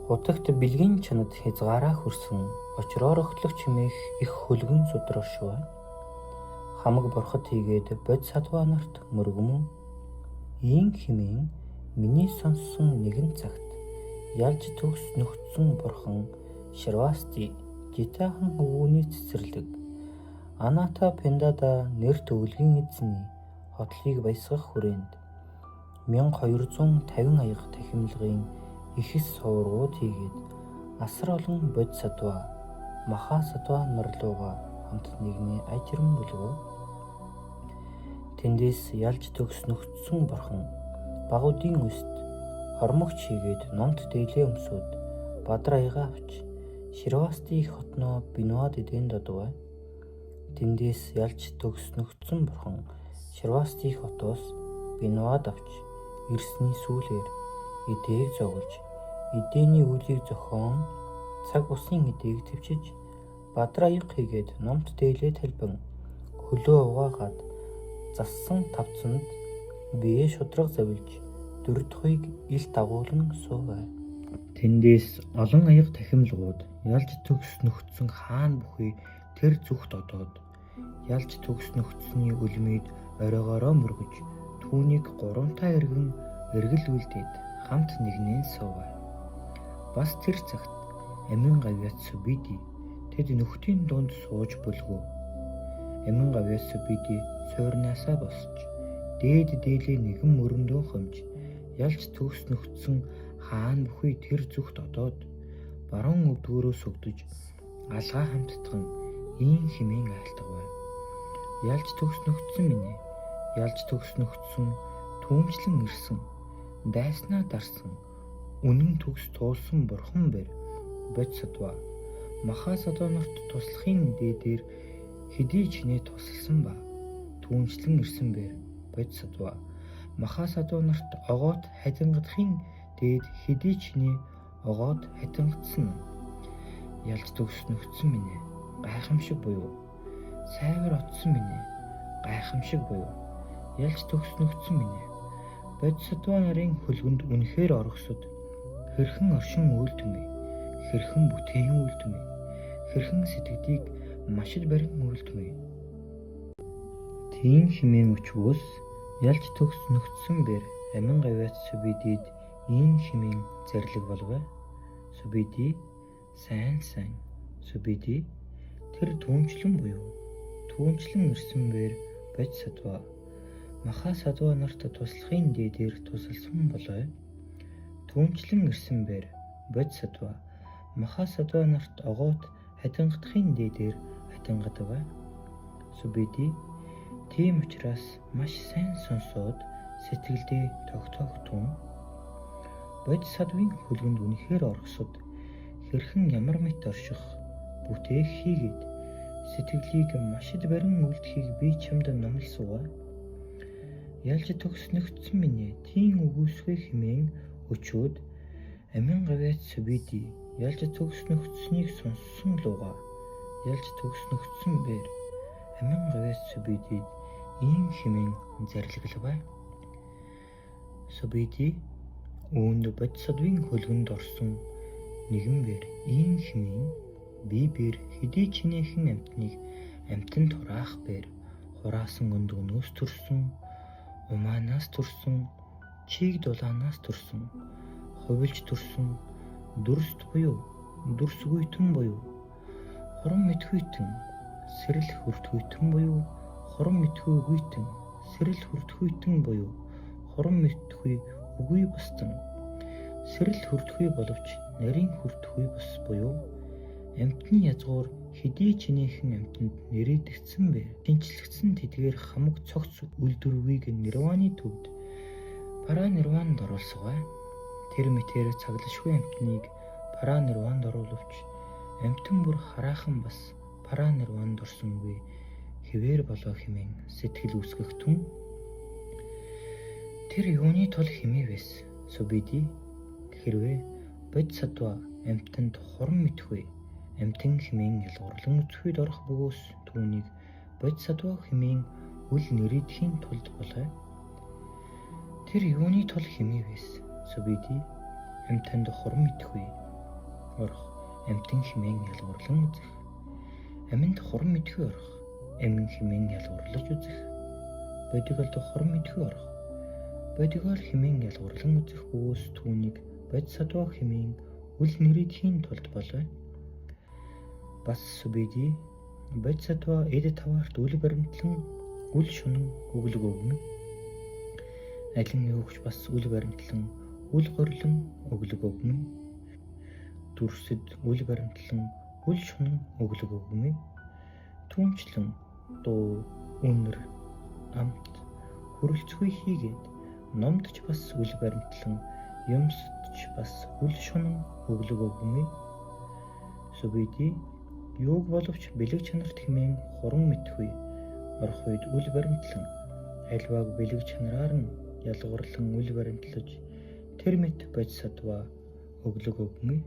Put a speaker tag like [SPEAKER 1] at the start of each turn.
[SPEAKER 1] Хутагт бэлгийн чанад хязгаараа хүрсэн очроор огтлох чимээх их хөлгөн судрашгүй. Хамаг борхот хийгээд бод садваа нарт мөргөмөн. Ийн химэн миний сонссон нэгэн цагт ялж төгс нөхцөн борхон Шривасти житахан өвгөний цэцэрлэг Аната Пендада нэр төвлгийн эзний хотлыг баясгах хүрээнд 1250 аяга тахимлагын ихс суврууд хийгээд асар олон бодисатва махасатва нарлууга хамт нэгний ажиран бүлгөө тэндээс ялж төгс нөхцсөн борхон багуудын үст хормогч хийгээд номт дээлээ өмсөд бадраяга авч Шривасти хотноо бинуад эдэн додваа тэндээс ялж төгс нөхцсөн борхон Шривасти хотоос бинуад авч ирсний сүүлээр эдээг зоголж эдээний үлийг зохион цаг усын эдээг твчиж бадраяг хийгээд номт дээлээ талбан хөлөө угаагаад зассан тавцанд бие шудраг завилж дөрөвдхийг ил дагуулan сууваа. Тэндээс олон аяга тахимлагууд ялж төгс нөхцсөн хаан бүхий тэр зүгт одоод ялж төгс нөхцсөний үлмийг оройгоороо мөргөж түүнийг гурамтаа эргэн эргэл үлдээд хамт нэгнэн сууваа. Бас тэр цагт амин гавьяц Субиди тэд нөхдийн дунд сууж бөлгөө. Амин гавьяц Субиди сойрнаасаа босч дээд дээлээ нэгэн мөрөндөө хомж ялж төгс нөхцсөн хаан бүхий тэр зүгт одоод баруун өвдгөрөөс өгдөж алгаа хамттан ийн химэн айлтгав. Ялж төгс нөхцсөн минь ялж төгс нөхцсөн түүмчлэн ирсэн дайснаа дарсан үнэн төгс туулсан борхон бэр бодисатва махасатва нарт туслахын дээдээр хэдий чинээ тусалсан ба түүмчлэн ирсэн бэр бодисатва махасатва нарт огоот хадингадахын дээд хэдий чинээ огоот хадингадсан ялж төгс нөхцсөн минь гайхамшиг буюу сайвар отсон минь гайхамшиг буюу ялж төгс нөхцсөн минь бодисатва нарын хөлгөнд үнэхээр оргосод хэрхэн оршин үйлдэмэ хэрхэн бүтээн үйлдэмэ хэрхэн сэтгэдийг машид барин үйлдэмэ тийм химэн өчвөөс ялж төгс нөхцсөн бэр амин гавьяц Субидид ийн химэн зарлиг болгоо. Субиди сайн Субиди тэр түүнчлэн буюу түүнчлэн ирсэн бэр бодисатва махасатва нарт туслахын дээдээр тусалсан болоо. Түүнчлэн ирсэн бэр бодисатва махасатва нарт огоот хадингадахын дээдээр хадингадав. Субиди тийм учраас маш сайн сонсоод сэтгэлдээ тогтоогтун бодисатвын хөлгөнд үнэхээр оргосод хэрхэн ямар мэт орших бүтээх хийгээд сэтгэлийг машид барин үлдэхийг би чамд номлосоо. Ялж төгс нөхцсөн минь тийм үгүйсгүй хэмээн өчөөд амин гавьяц Субиди ялж төгс нөхцсөнийг сонссон луга ялж төгс нөхцсөн бэр амин гавьяц Субидид ийм хэмээн зарлаглав. Субиди үүнд бодисатвын хөлгөнд орсон нэгэн бэр ийм хэмээн би бэр хэдий чинээхэн амтныг амтан тураах бэр хураасан өндгөнөөс төрсөн умаанаас төрсөн чиг дулаанаас төрсөн хувилж төрсөн дүрст буюу дүрсгүйтэн буюу хорон мэдхүйтэн сэрэл хүртгүйтэн буюу хорон мэдхүй үгүйтэн сэрэл хүртгүйтэн буюу хорон мэдхүй үгүй бустан сэрэл хүртгүй боловч нарийн хүртгүй бус буюу амтны язгуур хэдий чинээхэн амтанд нэрийдэгдсэн бэ. Тэнцлэгдсэн тэдгээр хамаг цогц үйлдвэрийг нирваны төвд паранирванд оруулсгаа. Тэр мэтэр цаглашгүй амтныг паранирванд оруулвч амтан бүр хараахан бас паранирванд орсонгүй хэвээр болоо хэмээн сэтгэл үүсгэгтэн. Тэр юуны тул хэмээвэс Субиди хэрвээ бодисатва амтанд хорон мэдхүй амтан хэмээн ялгуурлан үзэхэд орох бөгөөс түүнийг бодисатва хэмээн үл нэрийдэхийн тулд болоо. Тэр юуны тул хэмээвэс Субиди амтанд хорон мэдхүй орох амьтан хэмээн ялгуурлан үзэх. Аминд хорон мэдхүй орох амин хэмээн ялгуурлаж үзэх. Бодиголд хорон мэдхүй орох бодигол хэмээн ялгуурлан үзэх бөгөөс түүнийг бод садва хэмээн үл нэрэдэхийн тулд болой. Бас субиди бод садва эд таваарт үл баримтлан үл шунан өглөг өгнө. Алин юугч бас үл баримтлан үл горлон өглөг өгнө. Дүрсэд үл баримтлан үл шунан өглөг өгнө. Түүнчлэн дуу үнэр амт хүрэлцгүй хийгээд номд ч бас үл баримтлан юмсд ч бас үл шунан өглөг өгнө. Субиди юуг боловч бэлэг чанарт хэмээн хорон мэдхгүй орох үед үл баримтлан альвааг бэлэг чанараар нь ялгуурлан үл баримтлаж тэр мэт бод садва өглөг өгнө.